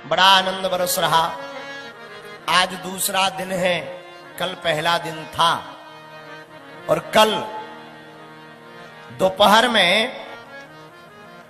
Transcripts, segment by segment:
बड़ा आनंद बरस रहा। आज दूसरा दिन है, कल पहला दिन था और कल दोपहर में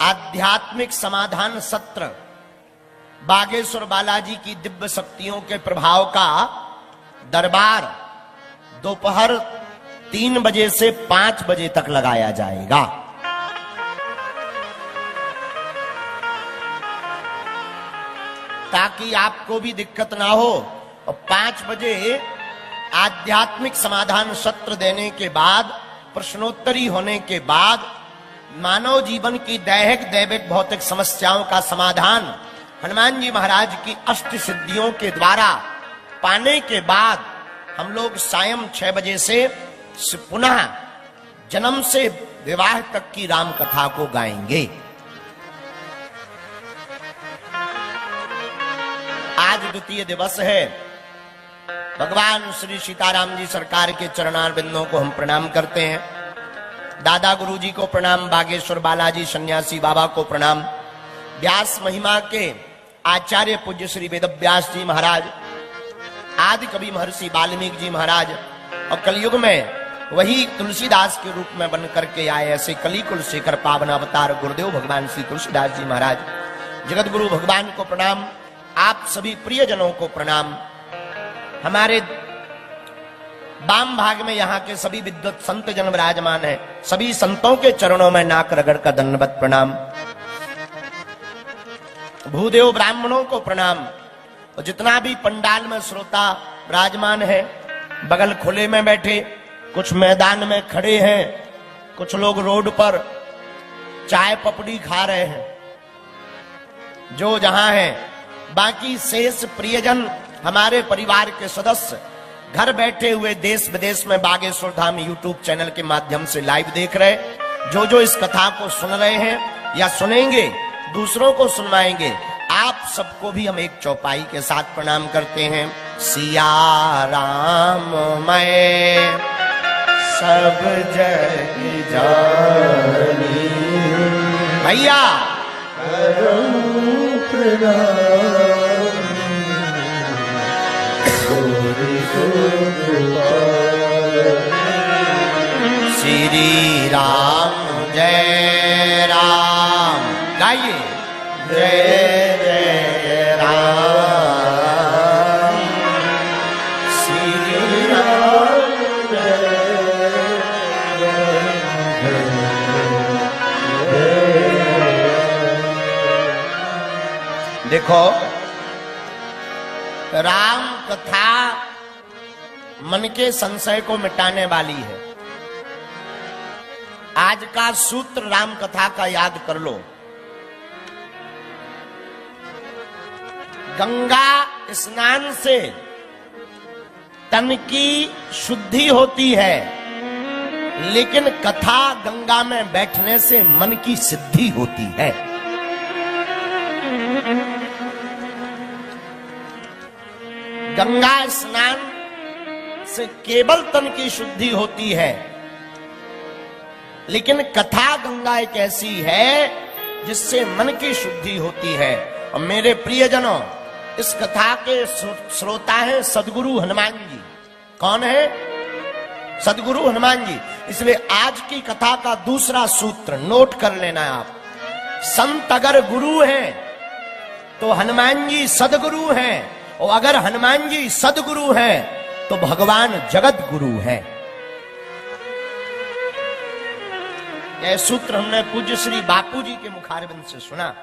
आध्यात्मिक समाधान सत्र बागेश्वर बालाजी की दिव्य शक्तियों के प्रभाव का दरबार दोपहर 3 बजे से 5 बजे तक लगाया जाएगा। ताकि आपको भी दिक्कत ना हो। और 5 बजे आध्यात्मिक समाधान सत्र देने के बाद, प्रश्नोत्तरी होने के बाद, मानव जीवन की दैहिक दैविक भौतिक समस्याओं का समाधान हनुमान जी महाराज की अष्ट सिद्धियों के द्वारा पाने के बाद हम लोग सायं 6 बजे से पुनः जन्म से विवाह तक की राम कथा को गाएंगे। आज द्वितीय दिवस है। भगवान श्री सीताराम जी सरकार के चरणारविंदों को हम प्रणाम करते हैं। दादा गुरु जी को प्रणाम, बागेश्वर बालाजी सन्यासी बाबा को प्रणाम, व्यास महिमा के आचार्य पूज्य श्री वेदव्यास जी महाराज, आदि कवि महर्षि वाल्मीकि जी महाराज, और कलयुग में वही तुलसीदास के रूप में बन करके आए ऐसे कलिकुल शेखर पावन अवतार गुरुदेव भगवान श्री तुलसीदास जी महाराज, जगत गुरु भगवान को प्रणाम। आप सभी प्रियजनों को प्रणाम। हमारे वाम भाग में यहाँ के सभी विद्वत संत जन विराजमान है। सभी संतों के चरणों में नाक रगड़ का दंडवत प्रणाम। भूदेव ब्राह्मणों को प्रणाम। और जितना भी पंडाल में श्रोता विराजमान है, बगल खुले में बैठे, कुछ मैदान में खड़े हैं, कुछ लोग रोड पर चाय पपड़ी खा रहे हैं, जो जहां है। बाकी शेष प्रियजन, हमारे परिवार के सदस्य घर बैठे हुए देश विदेश में बागेश्वर धाम यूट्यूब चैनल के माध्यम से लाइव देख रहे, जो इस कथा को सुन रहे हैं या सुनेंगे, दूसरों को सुनवाएंगे, आप सबको भी हम एक चौपाई के साथ प्रणाम करते हैं। सिया राम मैं सब जग जानी, भैया श्री राम जय राम गाइए, जय जय राम श्री राम देखो, राम कथा मन के संशय को मिटाने वाली है। आज का सूत्र राम कथा का याद कर लो। गंगा स्नान से तन की शुद्धि होती है, लेकिन कथा गंगा में बैठने से मन की सिद्धि होती है। गंगा स्नान से केवल तन की शुद्धि होती है, लेकिन कथा गंगा एक ऐसी है जिससे मन की शुद्धि होती है। और मेरे प्रियजनों, इस कथा के श्रोता हैं सदगुरु हनुमान जी। कौन है? सदगुरु हनुमान जी। इसलिए आज की कथा का दूसरा सूत्र नोट कर लेना आप। संत अगर गुरु हैं तो हनुमान जी सदगुरु हैं, और अगर हनुमान जी सदगुरु हैं तो भगवान जगत गुरु है। यह सूत्र हमने पूज्य श्री बापू जी के मुखारबिंद से सुना,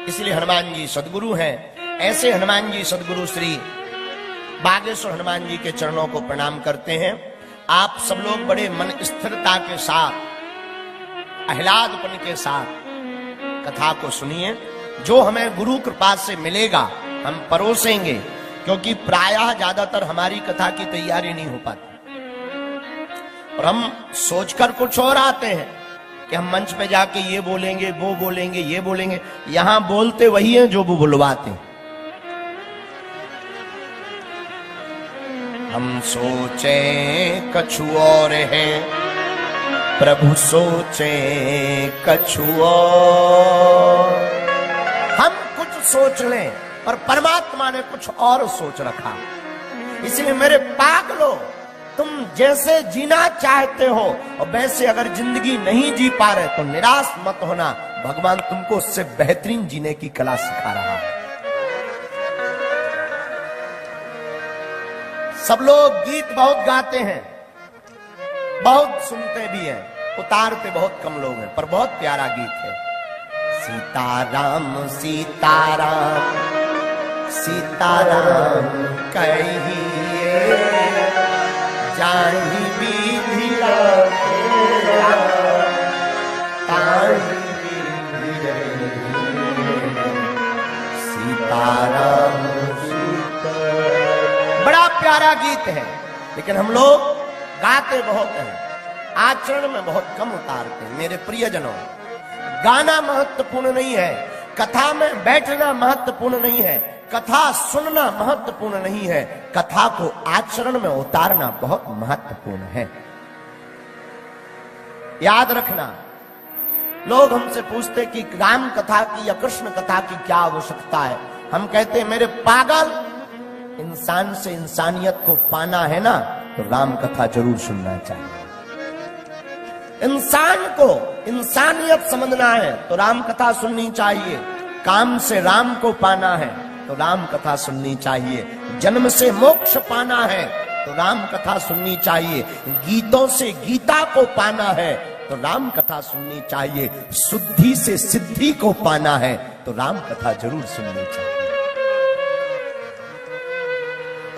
इसलिए हनुमान जी सदगुरु हैं। ऐसे हनुमान जी सदगुरु श्री बागेश्वर हनुमान जी के चरणों को प्रणाम करते हैं। आप सब लोग बड़े मन स्थिरता के साथ, आह्लादपन के साथ कथा को सुनिए। जो हमें गुरु कृपा से मिलेगा हम परोसेंगे, क्योंकि प्रायः ज्यादातर हमारी कथा की तैयारी नहीं हो पाती, और हम सोचकर कुछ और आते हैं कि हम मंच पे जाके ये बोलेंगे, वो बोलेंगे, ये बोलेंगे। यहां बोलते वही हैं जो वो बुलवाते हैं। हम सोचे कछु और है, प्रभु सोचे कछु और। हम कुछ सोच लें, और परमात्मा ने कुछ और सोच रखा। इसलिए मेरे पागलों, तुम जैसे जीना चाहते हो और वैसे अगर जिंदगी नहीं जी पा रहे तो निराश मत होना, भगवान तुमको उससे बेहतरीन जीने की कला सिखा रहा है। सब लोग गीत बहुत गाते हैं, बहुत सुनते भी हैं, उतारते बहुत कम लोग हैं, पर बहुत प्यारा गीत है। सीताराम सीताराम सीताराम कहिए, जाहि विधि रखेला, ताहि विधि रहिए। सीताराम बड़ा प्यारा गीत है, लेकिन हम लोग गाते बहुत हैं, आचरण में बहुत कम उतारते हैं। मेरे प्रियजनों, गाना महत्वपूर्ण नहीं है, कथा में बैठना महत्वपूर्ण नहीं है, कथा सुनना महत्वपूर्ण नहीं है, कथा को आचरण में उतारना बहुत महत्वपूर्ण है। याद रखना, लोग हमसे पूछते कि राम कथा की या कृष्ण कथा की क्या आवश्यकता है। हम कहते हैं मेरे पागल, इंसान से इंसानियत को पाना है ना, तो राम कथा जरूर सुनना चाहिए। इंसान को इंसानियत समझना है तो राम कथा सुननी चाहिए। काम से राम को पाना है तो राम कथा सुननी चाहिए। जन्म से मोक्ष पाना है तो राम कथा सुननी चाहिए। गीतों से गीता को पाना है तो राम कथा सुननी चाहिए। शुद्धि से सिद्धि को पाना है तो राम कथा जरूर सुननी चाहिए।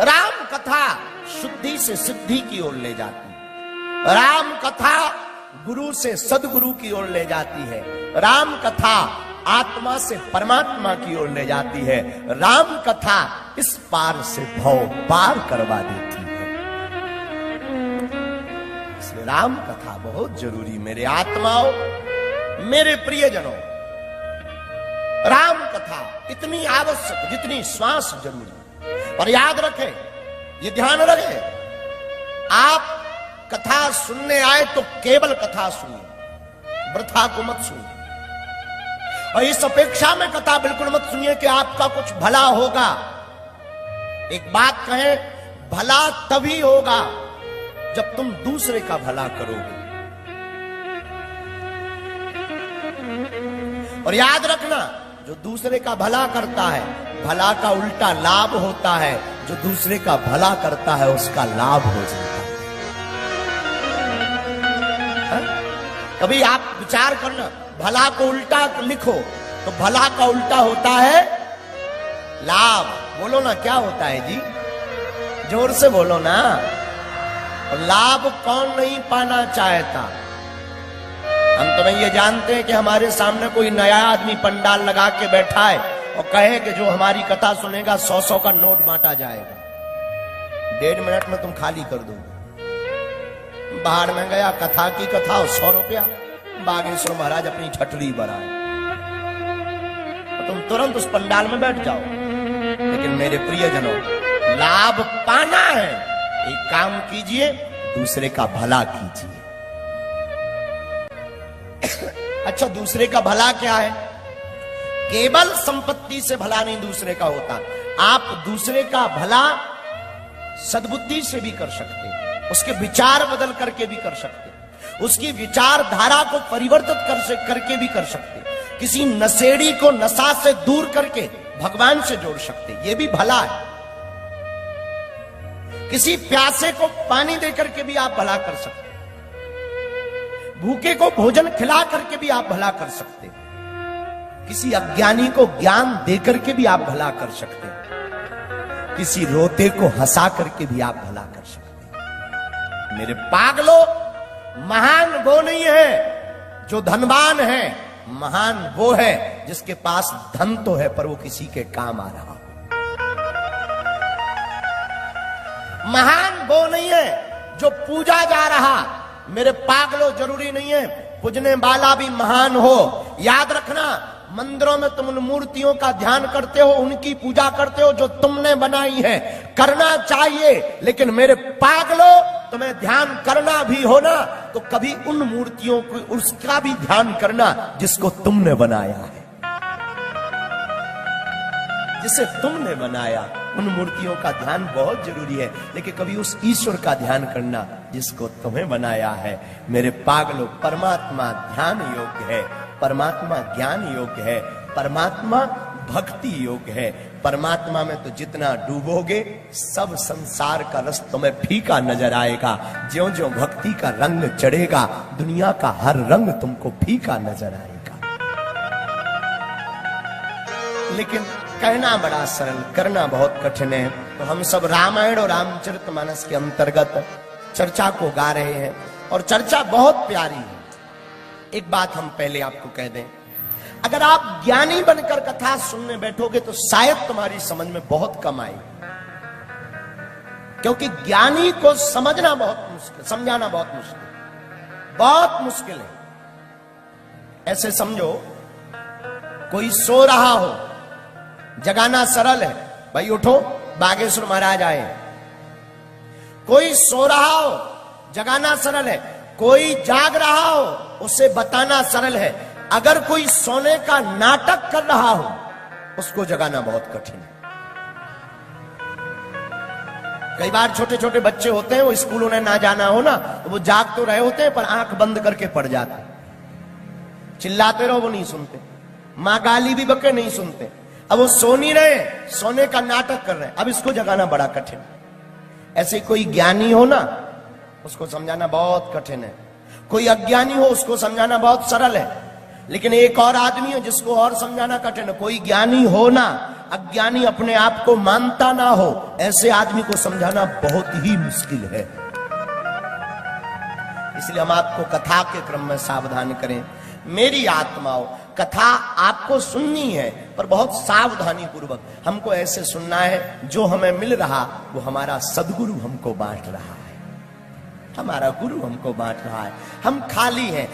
राम कथा शुद्धि से सिद्धि की ओर ले जाती है। राम कथा गुरु से सदगुरु की ओर ले जाती है। राम कथा आत्मा से परमात्मा की ओर ले जाती है। राम कथा इस पार से भव पार करवा देती है। इसलिए राम कथा बहुत जरूरी। मेरे आत्माओं, मेरे प्रियजनों, राम कथा इतनी आवश्यक जितनी श्वास जरूरी। और याद रखें, ये ध्यान रखें, आप कथा सुनने आए तो केवल कथा सुनिए, वृथा को मत सुनिए। और इस अपेक्षा में कथा बिल्कुल मत सुनिए कि आपका कुछ भला होगा। एक बात कहें, भला तभी होगा जब तुम दूसरे का भला करोगे। और याद रखना, जो दूसरे का भला करता है, भला का उल्टा लाभ होता है। जो दूसरे का भला करता है उसका लाभ हो जाता है। कभी आप विचार करना, भला को उल्टा लिखो तो भला का उल्टा होता है लाभ। बोलो ना, क्या होता है जी? जोर से बोलो ना। लाभ कौन नहीं पाना चाहता? हम तो ये जानते हैं कि हमारे सामने कोई नया आदमी पंडाल लगा के बैठा है और कहे कि जो हमारी कथा सुनेगा 100-100 का नोट बांटा जाएगा। 1.5 मिनट में तुम खाली कर दोगे। बाहर में गया, कथा की कथा, 100 रुपया। बागेश्वर महाराज अपनी छटरी बनाए, तुम तुरंत उस पंडाल में बैठ जाओ। लेकिन मेरे प्रियजनों, लाभ पाना है, एक काम कीजिए, दूसरे का भला कीजिए। अच्छा, दूसरे का भला क्या है? केवल संपत्ति से भला नहीं दूसरे का होता। आप दूसरे का भला सद्बुद्धि से भी कर सकते हैं, उसके विचार बदल करके भी कर सकते हैं, उसकी विचारधारा को परिवर्तित करके भी कर सकते हैं। किसी नशेड़ी को नशा से दूर करके भगवान से जोड़ सकते हैं, ये भी भला है। किसी प्यासे को पानी दे करके भी आप भला कर सकते हैं। भूखे को भोजन खिला करके भी आप भला कर सकते हैं। किसी अज्ञानी को ज्ञान दे करके भी आप भला कर सकते हैं। किसी रोते को हंसा करके भी आप भला कर सकते हैं। मेरे पागलों, महान वो नहीं है जो धनवान है, महान वो है जिसके पास धन तो है पर वो किसी के काम आ रहा हो। महान वो नहीं है जो पूजा जा रहा। मेरे पागलों, जरूरी नहीं है पूजने वाला भी महान हो। याद रखना, मंदिरों में तुम उन मूर्तियों का ध्यान करते हो, उनकी पूजा करते हो जो तुमने बनाई है, करना चाहिए। लेकिन मेरे पागलों, तुम्हें ध्यान करना भी हो ना, तो कभी उन मूर्तियों को, उसका भी ध्यान करना जिसको तुमने बनाया है। जिसे तुमने बनाया। उन मूर्तियों का ध्यान बहुत जरूरी है, लेकिन कभी उस ईश्वर का ध्यान करना जिसको तुम्हें बनाया है। मेरे पागलों, परमात्मा ध्यान योग्य है, परमात्मा ज्ञान योग्य है, परमात्मा भक्ति योग्य है। परमात्मा में तो जितना डूबोगे सब संसार का रस तुम्हें फीका नजर आएगा। ज्यों ज्यों भक्ति का रंग चढ़ेगा दुनिया का हर रंग तुमको फीका नजर आएगा। लेकिन कहना बड़ा सरल, करना बहुत कठिन है। तो हम सब रामायण और रामचरितमानस के अंतर्गत चर्चा को गा रहे हैं और चर्चा बहुत प्यारी है। एक बात हम पहले आपको कह दें, अगर आप ज्ञानी बनकर कथा सुनने बैठोगे तो शायद तुम्हारी समझ में बहुत कम आए, क्योंकि ज्ञानी को समझना बहुत मुश्किल, समझाना बहुत मुश्किल है। ऐसे समझो कोई सो रहा हो, जगाना सरल है, भाई उठो बागेश्वर महाराज आए। कोई सो रहा हो, जगाना सरल है। कोई जाग रहा हो, उसे बताना सरल है। अगर कोई सोने का नाटक कर रहा हो, उसको जगाना बहुत कठिन है। कई बार छोटे छोटे बच्चे होते हैं, वो स्कूल उन्हें ना जाना हो ना, वो जाग तो रहे होते हैं पर आंख बंद करके पड़ जाते। चिल्लाते रहो वो नहीं सुनते, मां गाली भी बके नहीं सुनते। अब वो सो नहीं रहे, सोने का नाटक कर रहे हैं, अब इसको जगाना बड़ा कठिन। ऐसे कोई ज्ञानी हो ना, उसको समझाना बहुत कठिन है। कोई अज्ञानी हो, उसको समझाना बहुत सरल है। लेकिन एक और आदमी हो जिसको और समझाना कठिन है। कोई ज्ञानी हो ना, अज्ञानी अपने आप को मानता ना हो, ऐसे आदमी को समझाना बहुत ही मुश्किल है। इसलिए हम आपको कथा के क्रम में सावधान करें। मेरी आत्माओं, कथा आपको सुननी है पर बहुत सावधानी पूर्वक। हमको ऐसे सुनना है जो हमें मिल रहा वो हमारा सदगुरु हमको बांट रहा है, हमारा गुरु हमको बांट रहा है। हम खाली हैं।